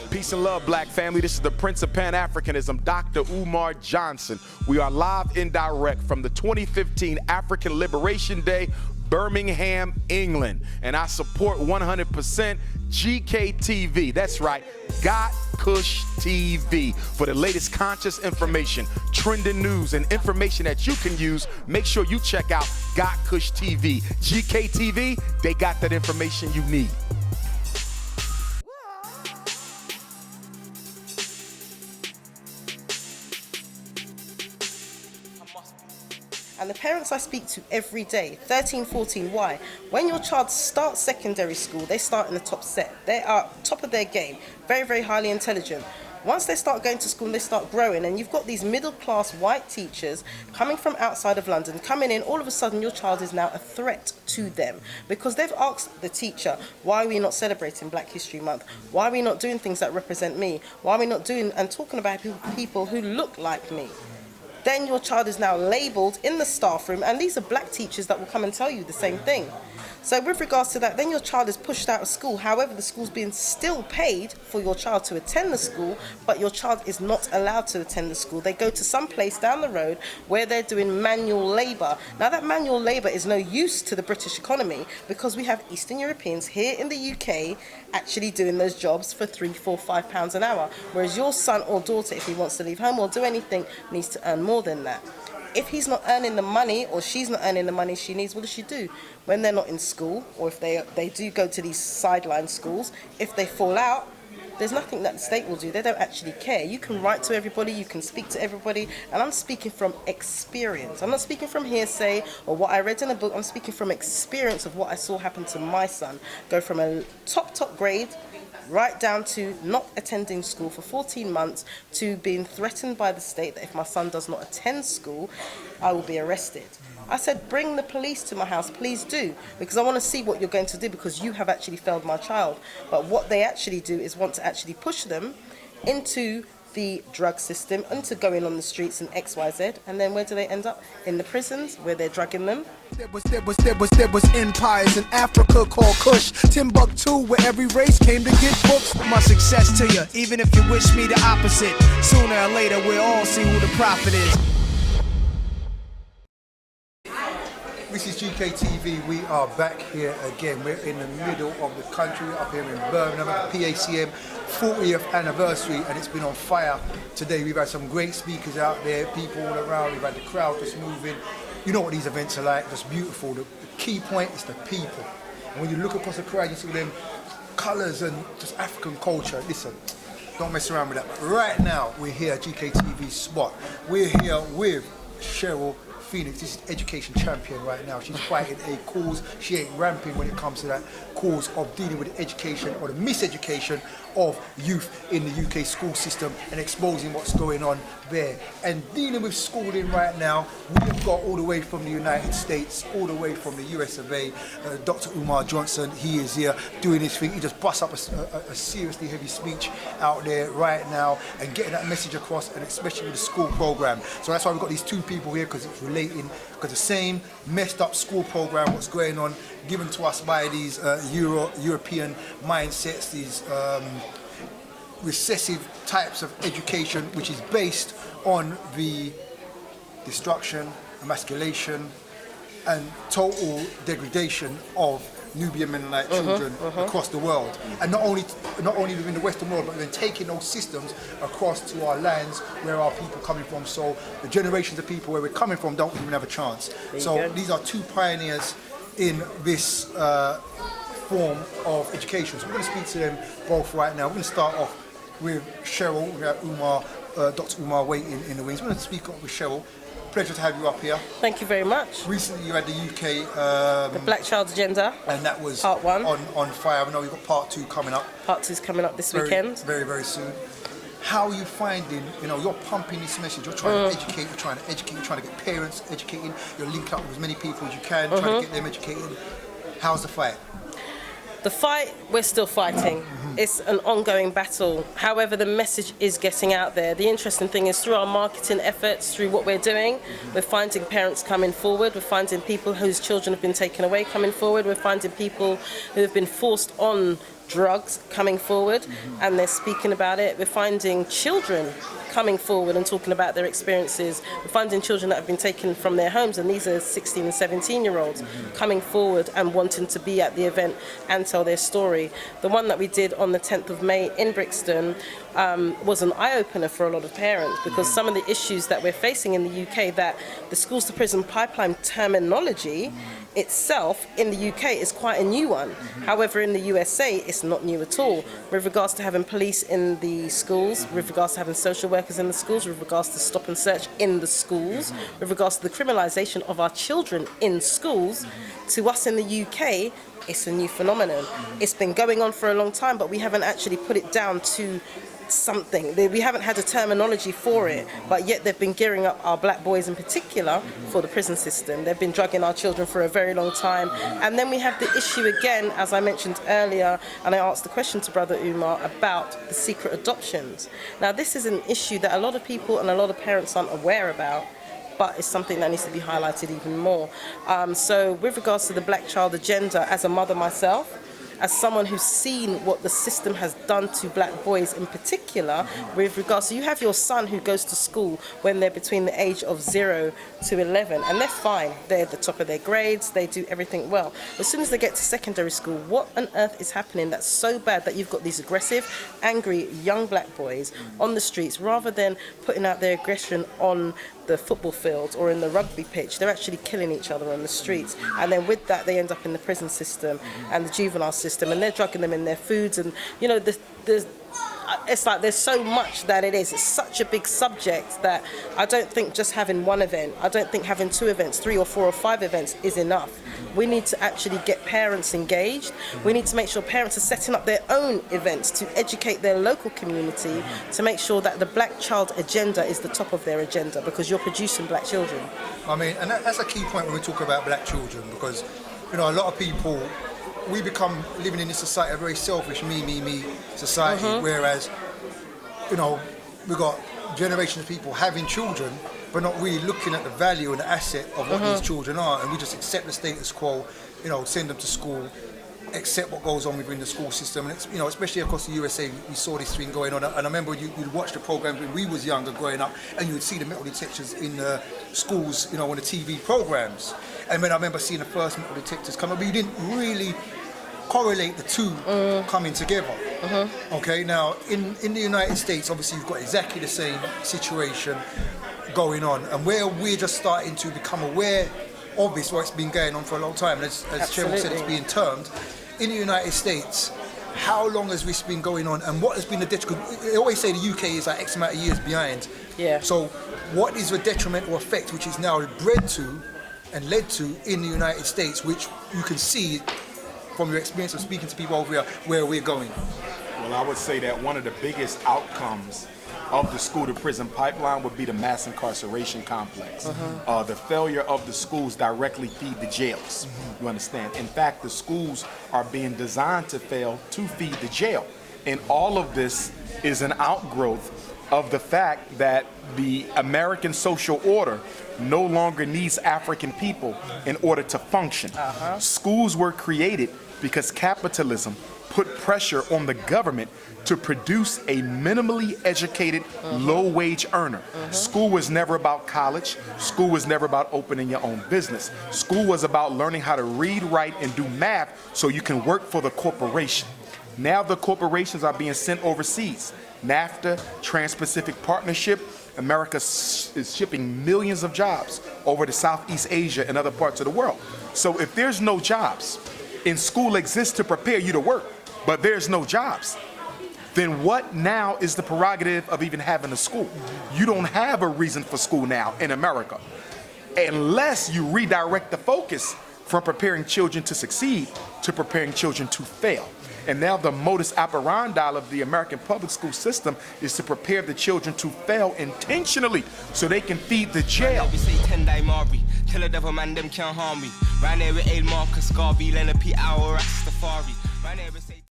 Peace and love, black family. This is the Prince of Pan-Africanism, Dr. Umar Johnson. We are live and direct from the 2015 African Liberation Day, Birmingham, England. And I support 100% gotkushTV. That's right, gotkushTV. For the latest conscious information, trending news, and information that you can use, make sure you check out gotkushTV. gotkushTV, they got that information you need. And the parents I speak to every day, 13, 14, why? When your child starts secondary school, they start in the top set. They are top of their game, very, very highly intelligent. Once they start going to school and they start growing, and you've got these middle-class white teachers coming from outside of London, coming in, all of a sudden your child is now a threat to them because they've asked the teacher, why are we not celebrating Black History Month? Why are we not doing things that represent me? Why are we not doing and talking about people who look like me? Then your child is now labelled in the staff room, and these are black teachers that will come and tell you the same thing. So with regards to that, then your child is pushed out of school. However, the school's being still paid for your child to attend the school, but your child is not allowed to attend the school. They go to some place down the road where they're doing manual labour. Now that manual labour is no use to the British economy because we have Eastern Europeans here in the UK actually doing those jobs for £3, £4, £5 an hour. Whereas your son or daughter, if he wants to leave home or do anything, needs to earn more than that. If he's not earning the money or she's not earning the money she needs, what does she do? When they're not in school, or if they do go to these sideline schools, if they fall out, there's nothing that the state will do. They don't actually care. You can write to everybody, you can speak to everybody, and I'm speaking from experience. I'm not speaking from hearsay or what I read in a book. I'm speaking from experience of what I saw happen to my son. Go from a top grade right down to not attending school for 14 months to being threatened by the state that if my son does not attend school, I will be arrested. I said, bring the police to my house, please do, because I want to see what you're going to do because you have actually failed my child. But what they actually do is want to actually push them into the drug system, into going on the streets and XYZ, and then where do they end up? In the prisons where they're drugging them. There was empires in Africa called Kush, Timbuktu, where every race came to get books. My success to you, even if you wish me the opposite. Sooner or later we'll all see who the prophet is. This is gotkushTV. We are back here again. We're in the middle of the country, up here in Birmingham at the PACM 40th anniversary, and it's been on fire today. We've had some great speakers out there, people all around. We've had the crowd just moving. You know what these events are like, just beautiful. The key point is the people. And when you look across the crowd, you see them colours and just African culture. Listen, don't mess around with that. But right now, we're here at gotkushTV spot. We're here with Cheryl. This is education champion right now. She's fighting a cause. She ain't ramping when it comes to that cause of dealing with the education or the miseducation of youth in the UK school system and exposing what's going on there. And dealing with schooling right now, we've got all the way from the United States, all the way from the US of A, Dr. Umar Johnson. He is here doing his thing. He just busts up a seriously heavy speech out there right now and getting that message across, and especially with the school program. So that's why we've got these two people here, because it's relating, because the same messed up school program, what's going on, given to us by these European mindsets, these recessive types of education, which is based on the destruction, emasculation, and total degradation of Nubian Mennonite children across the world, and not only within the Western world, but then taking those systems across to our lands where our people are coming from. So the generations of people where we're coming from don't even have a chance. So these are two pioneers in this form of education. So we're going to speak to them both right now. We're going to start off with Cheryl. We have Umar, Dr. Umar waiting in the wings. We're going to speak up with Cheryl. Pleasure to have you up here. Thank you very much. Recently you had the UK... the Black Child Agenda. And that was Part 1. On fire. I know we've got Part 2 coming up. Part 2 is coming up this weekend. Very, very soon. How are you finding, you're pumping this message, you're trying to educate, you're trying to get parents educating, you're linking up with as many people as you can, trying to get them educated. How's the fight? The fight, we're still fighting. It's an ongoing battle. However, the message is getting out there. The interesting thing is through our marketing efforts, through what we're doing, we're finding parents coming forward, we're finding people whose children have been taken away coming forward, we're finding people who have been forced on drugs coming forward, and they're speaking about it. We're finding children coming forward and talking about their experiences. We're finding children that have been taken from their homes, and these are 16 and 17-year-olds coming forward and wanting to be at the event and tell their story. The one that we did on the 10th of May in Brixton was an eye-opener for a lot of parents, because some of the issues that we're facing in the UK, that the schools to prison pipeline terminology itself in the UK is quite a new one. However, in the USA, it's not new at all. With regards to having police in the schools, with regards to having social workers in the schools, with regards to stop and search in the schools, with regards to the criminalisation of our children in schools, to us in the UK, it's a new phenomenon. It's been going on for a long time, but we haven't actually put it down to something. We haven't had a terminology for it, but yet they've been gearing up our black boys in particular for the prison system. They've been drugging our children for a very long time. And then we have the issue again, as I mentioned earlier, and I asked the question to Brother Umar about the secret adoptions. Now, this is an issue that a lot of people and a lot of parents aren't aware about, but it's something that needs to be highlighted even more. So with regards to the black child agenda, as a mother myself, as someone who's seen what the system has done to black boys in particular, with regards to, you have your son who goes to school when they're between the age of 0 to 11, and they're fine. They're at the top of their grades, they do everything well. As soon as they get to secondary school, what on earth is happening that's so bad that you've got these aggressive, angry young black boys on the streets, rather than putting out their aggression on the football field or in the rugby pitch? They're actually killing each other on the streets, and then with that they end up in the prison system and the juvenile system, and they're drugging them in their foods, and you know, it's like there's so much that it is. It's such a big subject that I don't think just having one event, I don't think having 2 events, 3 or 4 or 5 events is enough. We need to actually get parents engaged. We need to make sure parents are setting up their own events to educate their local community, to make sure that the black child agenda is the top of their agenda, because you're producing black children. I mean, and that's a key point when we talk about black children, because, you know, a lot of people, we become living in this society, a very selfish me society, whereas, you know, we've got generations of people having children, but not really looking at the value and the asset of what these children are, and we just accept the status quo, you know, send them to school, accept what goes on within the school system. And it's, you know, especially across the USA, we saw this thing going on. And I remember you'd watch the programs when we was younger growing up, and you would see the metal detectors in the schools, you know, on the TV programs. And then I remember seeing the first metal detectors come up, but you didn't really correlate the two coming together. Okay, now in the United States, obviously you've got exactly the same situation going on, and where we're just starting to become aware of this, where it's been going on for a long time, and as Cheryl said, it's being termed. In the United States, how long has this been going on, and what has been the detriment? They always say the UK is like X amount of years behind. Yeah. So what is the detrimental effect which is now bred to and led to in the United States, which you can see from your experience of speaking to people over here, where we're going? Well, I would say that one of the biggest outcomes of the school to prison pipeline would be the mass incarceration complex. The failure of the schools directly feed the jails. You understand? In fact, the schools are being designed to fail to feed the jail. And all of this is an outgrowth of the fact that the American social order no longer needs African people in order to function. Schools were created because capitalism put pressure on the government to produce a minimally educated, low-wage earner. School was never about college. School was never about opening your own business. School was about learning how to read, write, and do math so you can work for the corporation. Now the corporations are being sent overseas. NAFTA, Trans-Pacific Partnership, America is shipping millions of jobs over to Southeast Asia and other parts of the world. So if there's no jobs, and school exists to prepare you to work, but there's no jobs, then what now is the prerogative of even having a school? You don't have a reason for school now in America, unless you redirect the focus from preparing children to succeed to preparing children to fail. And now the modus operandi of the American public school system is to prepare the children to fail intentionally so they can feed the jail. Tell the devil man them can't harm me. Right there with ALD, Garvey, Leonard P. Rastafari. Right there with